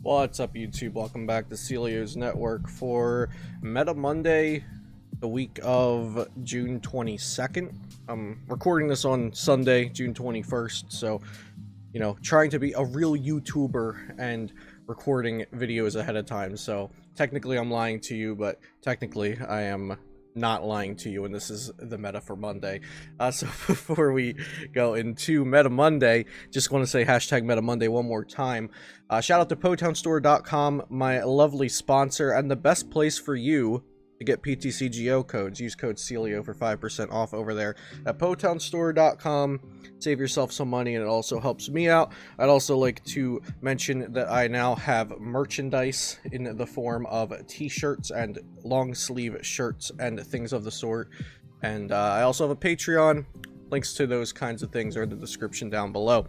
What's up, YouTube? Welcome back to Celio's Network for Meta Monday, the week of June 22nd. I'm recording this on Sunday, June 21st, so, trying to be a real YouTuber and recording videos ahead of time. So, technically I'm lying to you, but technically I am not lying to you, and this is the meta for Monday. So before we go into Meta Monday, just want to say hashtag Meta Monday one more time. Shout out to ptcgo.com, my lovely sponsor, and the best place for you to get ptcgo codes. Use code Celio for 5% off over there at ptcgo.com. Save yourself some money, and it also helps me out. I'd also like to mention that I now have merchandise in the form of t-shirts and long sleeve shirts and things of the sort. And I also have a Patreon. Links to those kinds of things are in the description down below.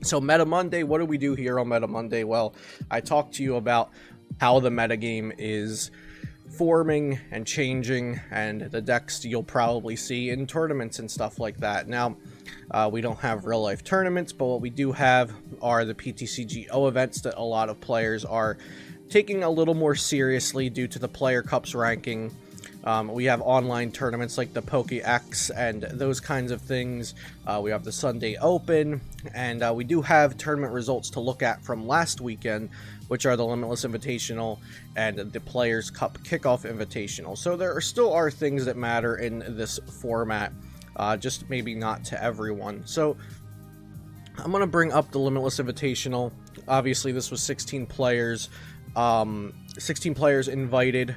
So Meta Monday, what do we do here on Meta Monday? Well, I talked to you about how the metagame is forming and changing, and the decks you'll probably see in tournaments and stuff like that. Now, we don't have real life tournaments, but what we do have are the ptcgo events that a lot of players are taking a little more seriously due to the Player Cups ranking. We have online tournaments like the PokeX and those kinds of things. We have the Sunday Open, and we do have tournament results to look at from last weekend, which are the Limitless Invitational and the Players Cup Kickoff Invitational. So there still are things that matter in this format, just maybe not to everyone. So I'm going to bring up the Limitless Invitational. Obviously, this was 16 players. 16 players invited.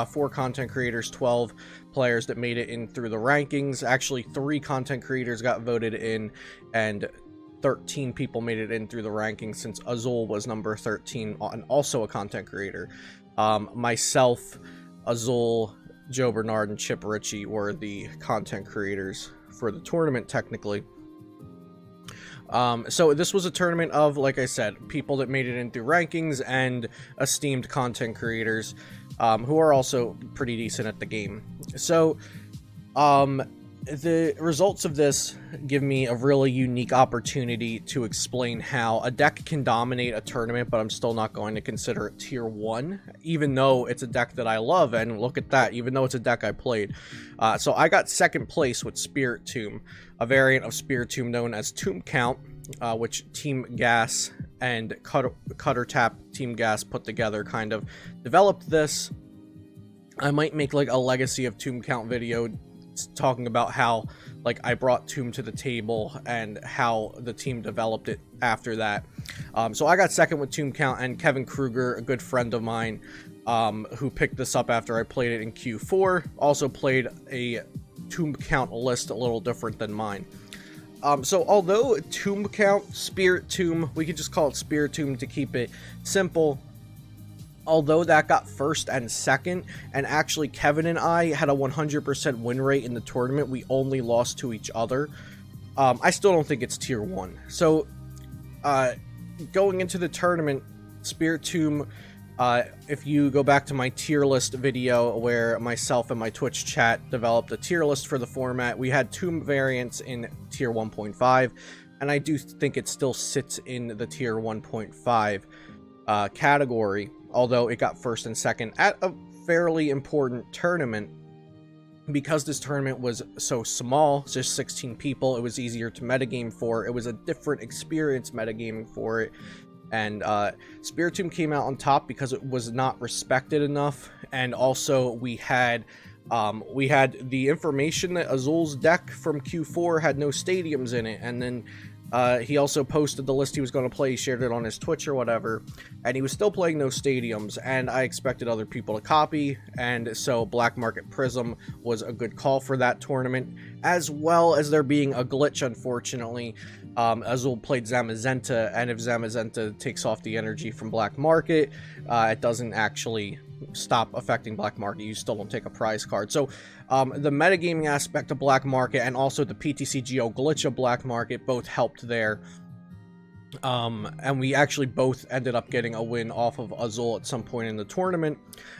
4 content creators, 12 players that made it in through the rankings. Actually, 3 content creators got voted in, and 13 people made it in through the rankings, since Azul was number 13 and also a content creator. Myself, Azul, Joe Bernard, and Chip Ritchie were the content creators for the tournament, technically. So this was a tournament of, like I said, people that made it in through rankings and esteemed content creators, who are also pretty decent at the game. So, the results of this give me a really unique opportunity to explain how a deck can dominate a tournament, but I'm still not going to consider it tier 1, even though it's a deck that I love, and look at that, even though it's a deck I played. So I got second place with Spiritomb, a variant of Spiritomb known as Tomb Count, which Team Gas and Cutter Tap Team Gas put together, kind of developed this. I might make like a Legacy of Tomb Count video talking about how I brought Tomb to the table and how the team developed it after that. So I got second with Tomb Count, and Kevin Kruger, a good friend of mine, who picked this up after I played it in Q4, also played a Tomb Count list a little different than mine. So although Tomb Count, Spiritomb, we could just call it Spiritomb to keep it simple, although that got first and second, and actually Kevin and I had a 100% win rate in the tournament, we only lost to each other, I still don't think it's tier 1. So, going into the tournament, Spiritomb, if you go back to my tier list video where myself and my Twitch chat developed a tier list for the format, we had Tomb variants in tier 1.5, and I do think it still sits in the tier 1.5 category, although it got first and second at a fairly important tournament. Because this tournament was so small, just 16 people, it was easier to metagame for. It was a different experience metagaming for it. And Spiritomb came out on top because it was not respected enough, and also we had the information that Azul's deck from Q4 had no stadiums in it, and then he also posted the list he was going to play, he shared it on his Twitch or whatever, and he was still playing no stadiums, and I expected other people to copy, and so Black Market Prism was a good call for that tournament, as well as there being a glitch, unfortunately. Azul played Zamazenta, and if Zamazenta takes off the energy from Black Market, it doesn't actually stop affecting Black Market. You still don't take a prize card. So the metagaming aspect of Black Market and also the ptcgo glitch of Black Market both helped there. And we actually both ended up getting a win off of Azul at some point in the tournament.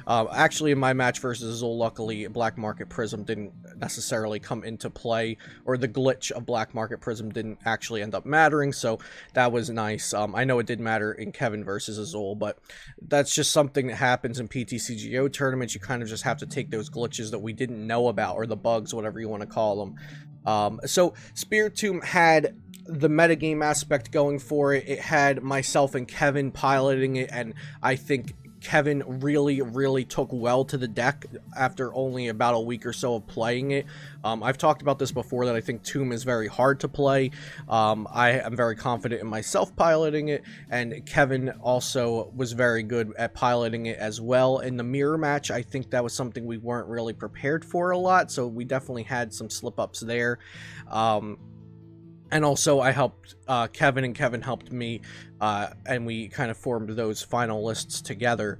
Actually, in my match versus Azul, luckily, Black Market Prism didn't necessarily come into play, or the glitch of Black Market Prism didn't actually end up mattering, so that was nice. I know it did matter in Kevin versus Azul, but that's just something that happens in ptcgo tournaments. You kind of just have to take those glitches that we didn't know about, or the bugs, whatever you want to call them. So Spiritomb had the metagame aspect going for it. It had myself and Kevin piloting it, and I think Kevin really took well to the deck after only about a week or so of playing it. I've talked about this before, that I think Tomb is very hard to play. I am very confident in myself piloting it, and Kevin also was very good at piloting it as well. In the mirror match, I think that was something we weren't really prepared for a lot, so we definitely had some slip-ups there. And also, I helped Kevin, and Kevin helped me, and we kind of formed those final lists together.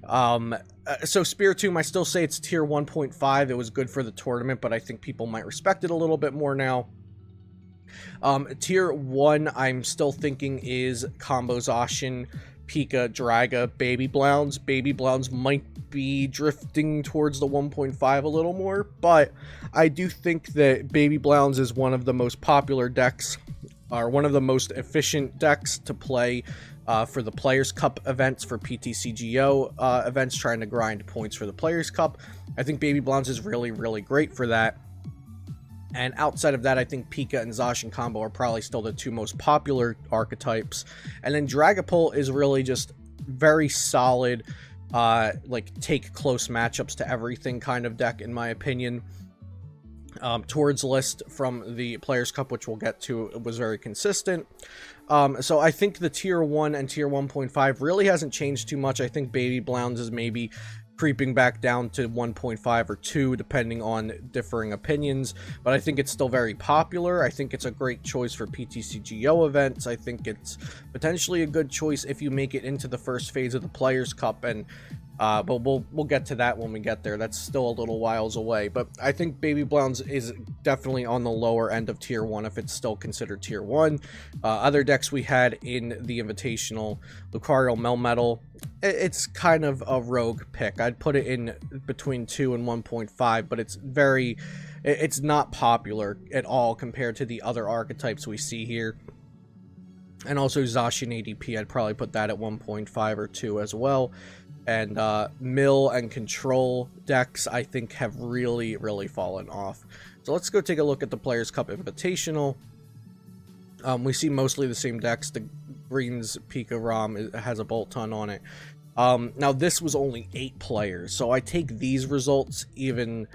So Spiritomb, I still say it's tier 1.5. It was good for the tournament, but I think people might respect it a little bit more now. Tier 1, I'm still thinking is combo zacian, Pika, Draga, Baby Blounds. Baby Blounds might be drifting towards the 1.5 a little more, but I do think that Baby Blounds is one of the most popular decks, or one of the most efficient decks to play for the Players' Cup events, for ptcgo events, trying to grind points for the Players' Cup. I think Baby Blounds is really great for that. And outside of that, I think Pika and Zacian combo are probably still the two most popular archetypes. And then dragapult is really just very solid, like take close matchups to everything kind of deck, in my opinion. Towards list from the Players' Cup, which we'll get to, was very consistent. So I think the tier 1 and tier 1.5 really hasn't changed too much. I think Baby Blounds is maybe creeping back down to 1.5 or 2, depending on differing opinions, but I think it's still very popular. I think it's a great choice for ptcgo events. I think it's potentially a good choice if you make it into the first phase of the Players' Cup, and but we'll get to that when we get there. That's still a little whiles away, but I think Baby Blounds is definitely on the lower end of tier 1 if it's still considered tier 1. Other decks we had in the Invitational, Lucario Melmetal, it's kind of a rogue pick. I'd put it in between 2 and 1.5, but it's not popular at all compared to the other archetypes we see here. And also Zacian ADP, I'd probably put that at 1.5 or 2 as well. And mill and control decks, I think, have really fallen off. So let's go take a look at the Players' Cup Invitational. We see mostly the same decks. The Green's Pika Rom has a Bolt Ton on it. Now, this was only 8 players, so I take these results even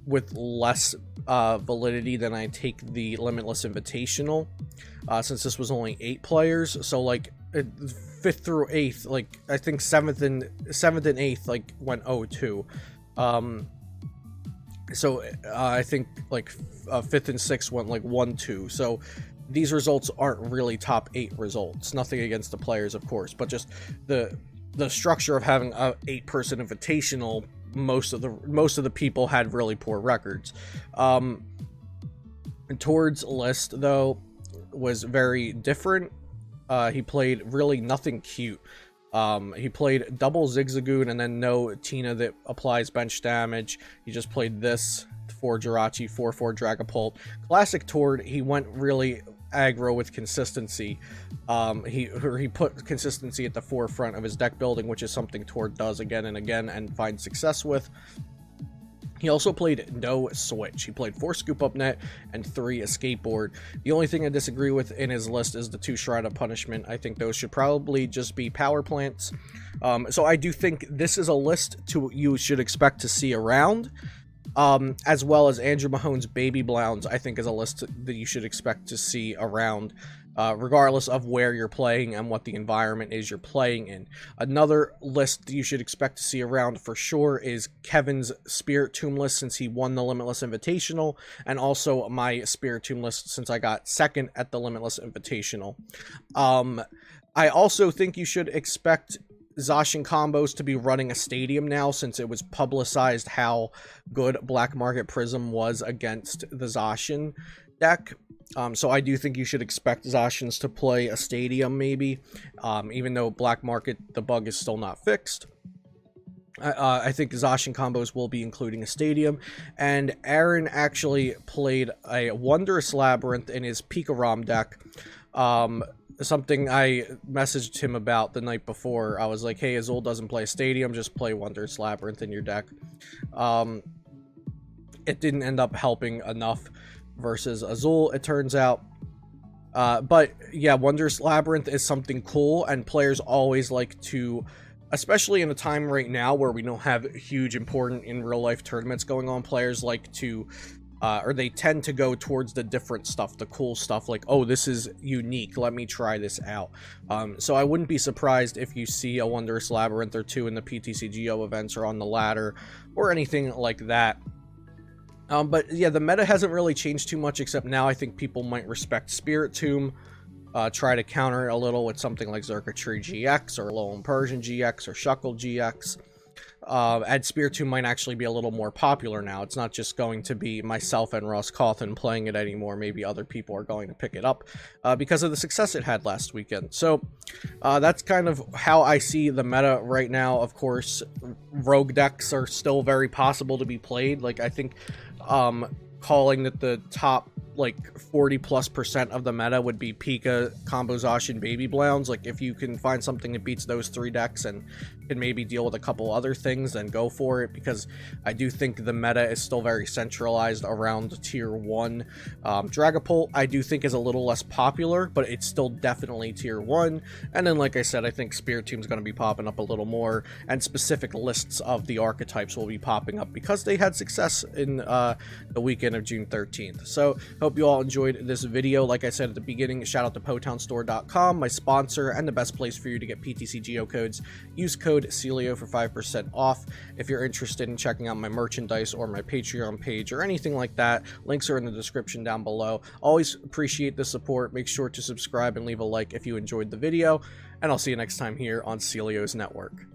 with less validity than I take the Limitless Invitational, since this was only 8 players. So, like, 5th through 8th, like, I think 7th and 8th, like, went 0-2. So, I think, like, 5th and 6th went, like, 1-2. So, these results aren't really top 8 results. Nothing against the players, of course, but just the structure of having a 8-person invitational, most of the people had really poor records. Towards list, though, was very different. He played really nothing cute. He played double Zigzagoon and then no Tina that applies bench damage. He just played this 4 Jirachi, 4/4 Dragapult. Classic Tord, he went really aggro with consistency. He put consistency at the forefront of his deck building, which is something Tord does again and again and finds success with. He also played no switch. He played 4 Scoop Up Net and 3 Escape Board. The only thing I disagree with in his list is the 2 Shrine of Punishment. I think those should probably just be power plants. So I do think this is a list you should expect to see around. As well as Andrew Mahone's Baby Blounds, I think is a list that you should expect to see around, regardless of where you're playing and what the environment is you're playing in. Another list you should expect to see around for sure is Kevin's Spiritomb list, since he won the Limitless Invitational, and also my Spiritomb list since I got 2nd at the Limitless Invitational. I also think you should expect Zacian combos to be running a stadium now, since it was publicized how good Black Market Prism was against the Zacian deck. So I do think you should expect Zacians to play a stadium, maybe, even though black market, the bug is still not fixed. I think Zacian combos will be including a stadium, and Aaron actually played a Wondrous Labyrinth in his ptcgo deck. Something I messaged him about the night before. I was like, hey, Azul doesn't play stadium, just play Wondrous Labyrinth in your deck. It didn't end up helping enough versus Azul, it turns out. But yeah, Wondrous Labyrinth is something cool, and players always like to, especially in a time right now where we don't have huge important in real life tournaments going on, players like to or they tend to go towards the different stuff, the cool stuff, like, oh, this is unique, let me try this out. So I wouldn't be surprised if you see a Wondrous Labyrinth or two in the ptcgo events or on the ladder or anything like that. But yeah, the meta hasn't really changed too much, except now I think people might respect Spiritomb, try to counter it a little with something like Xurkitree GX or Lowland Persian GX or Shuckle GX. And Spiritomb might actually be a little more popular now. It's not just going to be myself and Ross Cawthon playing it anymore. Maybe other people are going to pick it up because of the success it had last weekend. So that's kind of how I see the meta right now. Of course, rogue decks are still very possible to be played. Like, I think calling that the top like 40+% of the meta would be Pika, Combo Zacian, Baby Blounds. Like, if you can find something that beats those three decks and can maybe deal with a couple other things, then go for it, because I do think the meta is still very centralized around tier 1. Dragapult, I do think, is a little less popular, but it's still definitely tier 1. And then, like I said, I think Spiritomb is going to be popping up a little more, and specific lists of the archetypes will be popping up because they had success in the weekend of June 13th. So, hope you all enjoyed this video. Like I said at the beginning, shout out to potownstore.com, my sponsor and the best place for you to get ptcgo codes. Use code CELIO for 5% off. If you're interested in checking out my merchandise or my Patreon page or anything like that, links are in the description down below. Always appreciate the support. Make sure to subscribe and leave a like if you enjoyed the video, and I'll see you next time here on Celio's Network.